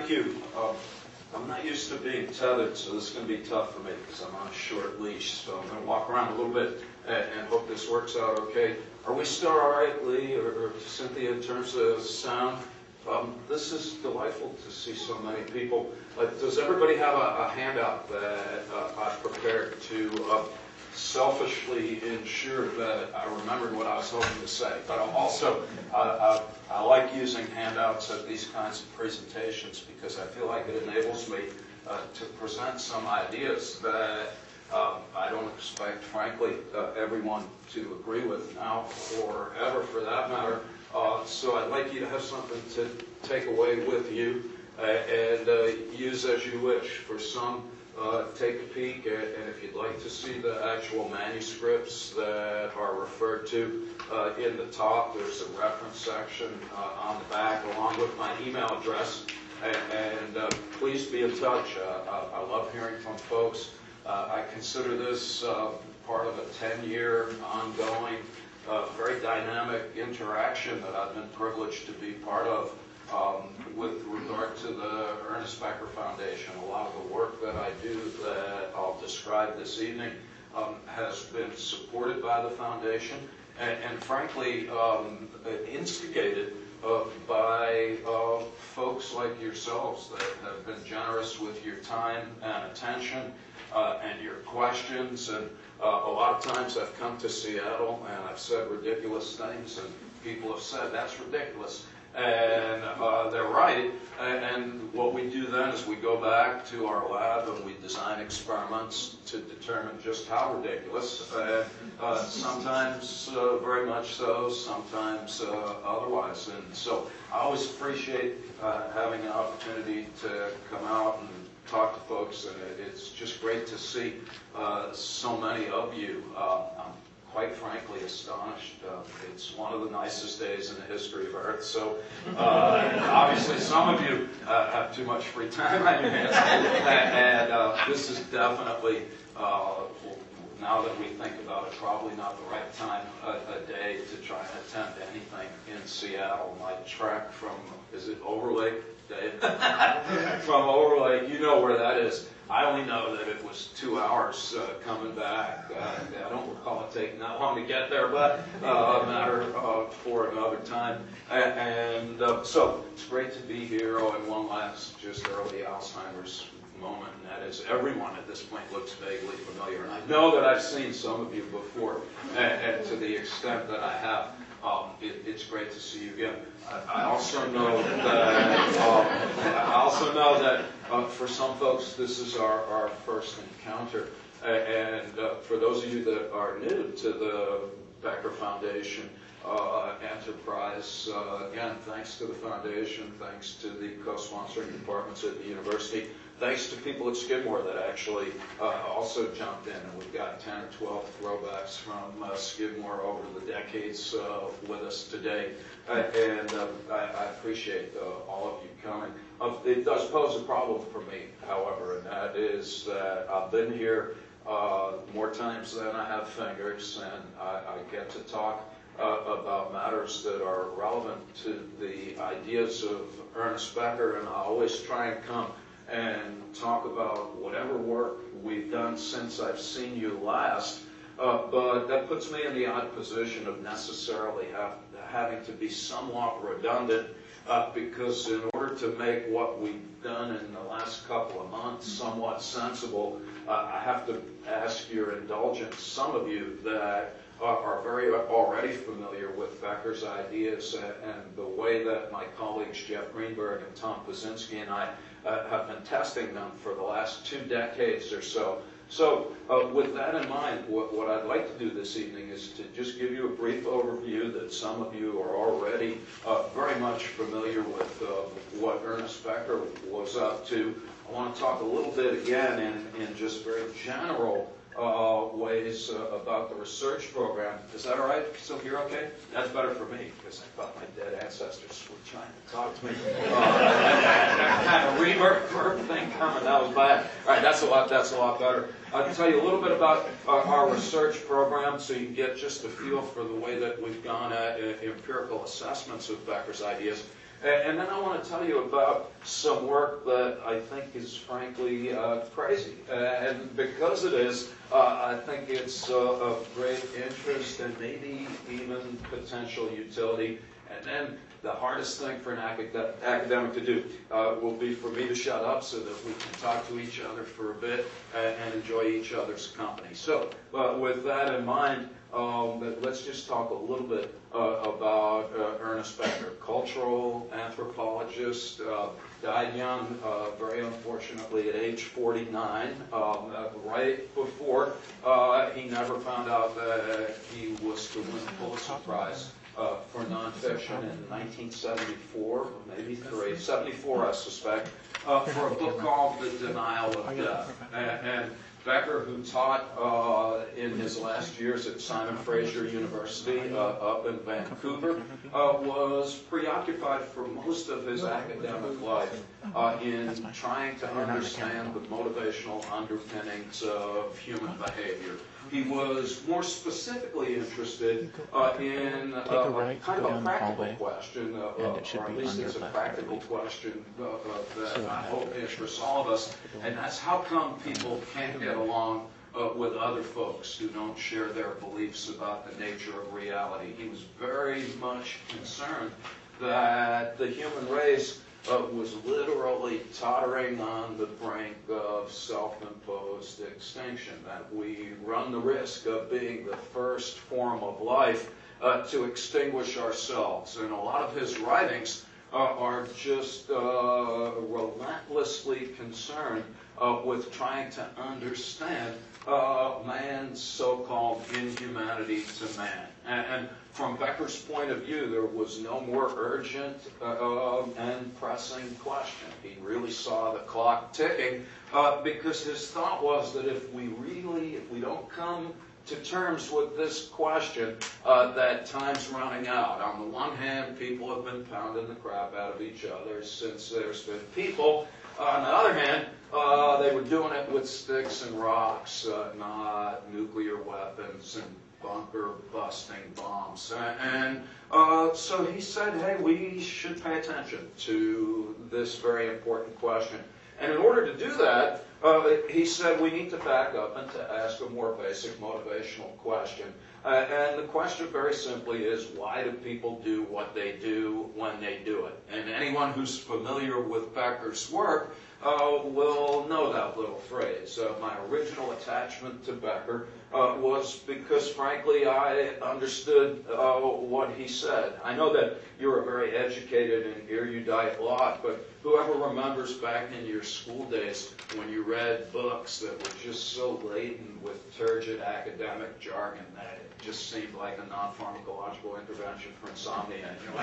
thank you. I'm not used to being tethered, so this is going to be tough for me because I'm on a short leash. So I'm going to walk around a little bit and hope this works out okay. Are we still all right, Lee or Cynthia, in terms of sound? This is delightful to see so many people. Does everybody have a handout that I've prepared to selfishly ensure that I remembered what I was hoping to say? But also, I like using handouts at these kinds of presentations because I feel like it enables me to present some ideas that I don't expect, frankly, everyone to agree with now or ever for that matter. So I'd like you to have something to take away with you and use as you wish. For some, take a peek, and if you'd like to see the actual manuscripts that are referred to in the top, there's a reference section on the back along with my email address. And please be in touch. I love hearing from folks. I consider this part of a 10-year ongoing, very dynamic interaction that I've been privileged to be part of with regard to the Ernest Becker Foundation. A lot of the work that I do that I'll describe this evening has been supported by the foundation and frankly instigated by folks like yourselves that have been generous with your time and attention and your questions. And a lot of times I've come to Seattle and I've said ridiculous things and people have said, that's ridiculous. And they're right. And what we do then is we go back to our lab and we design experiments to determine just how ridiculous. Sometimes very much so, sometimes otherwise. And so I always appreciate having an opportunity to come out and talk to folks. And it's just great to see so many of you. I'm quite frankly astonished. It's one of the nicest days in the history of Earth. So obviously some of you have too much free time on your hands. And this is definitely, now that we think about it, probably not the right time a day to try and attempt anything in Seattle. My trek from, is it Overlake, Dave? From Overlake, you know where that is. I only know that it was 2 hours coming back. I don't recall it taking that long to get there, but a matter for another time. And so it's great to be here. Oh, and one last just early Alzheimer's moment, and that is everyone at this point looks vaguely familiar. And I know that I've seen some of you before, and to the extent that I have, it's great to see you again. I also know that for some folks this is our first encounter, and for those of you that are new to the Becker Foundation enterprise, again, thanks to the foundation, thanks to the co-sponsoring departments at the university, thanks to people at Skidmore that actually also jumped in, and we've got 10 or 12 throwbacks from Skidmore over the decades with us today, and I appreciate all of you coming. It does pose a problem for me, however, and that is that I've been here more times than I have fingers, and I get to talk about matters that are relevant to the ideas of Ernest Becker, and I always try and come and talk about whatever work we've done since I've seen you last, but that puts me in the odd position of necessarily having to be somewhat redundant, because in order to make what we've done in the last couple of months somewhat sensible, I have to ask your indulgence. Some of you that are very already familiar with Becker's ideas and the way that my colleagues Jeff Greenberg and Tom Pazinski and I have been testing them for the last 2 decades or so. So with that in mind, what I'd like to do this evening is to just give you a brief overview that some of you are already very much familiar with what Ernest Becker was up to. I want to talk a little bit again in just very general ways about the research program. Is that all right? Still here okay? That's better for me because I thought my dead ancestors were trying to talk to me. That kind of reverb thing coming, that was bad. All right, that's a lot better. I'll tell you a little bit about our research program so you can get just a feel for the way that we've gone at empirical assessments of Becker's ideas. And then I want to tell you about some work that I think is frankly crazy. And because it is, I think it's of great interest and maybe even potential utility. And then the hardest thing for an academic to do will be for me to shut up so that we can talk to each other for a bit and enjoy each other's company. So with that in mind, let's just talk a little bit about Ernest Becker, cultural anthropologist, died young, very unfortunately, at age 49, right before he never found out that he was to win the Pulitzer Prize for nonfiction in 1974, or maybe 74, I suspect, for a book called The Denial of Death. And Becker, who taught in his last years at Simon Fraser University up in Vancouver, was preoccupied for most of his academic life in trying to understand the motivational underpinnings of human behavior. He was more specifically interested in kind of a practical question, or at least it's a practical question that I hope interests all of us, and that's how come people can't get along with other folks who don't share their beliefs about the nature of reality. He was very much concerned that the human race was literally tottering on the brink of self-imposed extinction, that we run the risk of being the first form of life to extinguish ourselves. And a lot of his writings are just relentlessly concerned with trying to understand man's so-called inhumanity to man. And from Becker's point of view, there was no more urgent and pressing question. He really saw the clock ticking because his thought was that if we don't come to terms with this question, that time's running out. On the one hand, people have been pounding the crap out of each other since there's been people. On the other hand, they were doing it with sticks and rocks, not nuclear weapons and bunker-busting bombs. And so he said, hey, we should pay attention to this very important question. And in order to do that, he said we need to back up and to ask a more basic motivational question. And the question very simply is, why do people do what they do when they do it? And anyone who's familiar with Becker's work will know that little phrase. My original attachment to Becker was because, frankly, I understood what he said. I know that you're a very educated and erudite lot, but whoever remembers back in your school days when you read books that were just so laden with turgid academic jargon that it just seemed like a non-pharmacological intervention for insomnia, and you're like,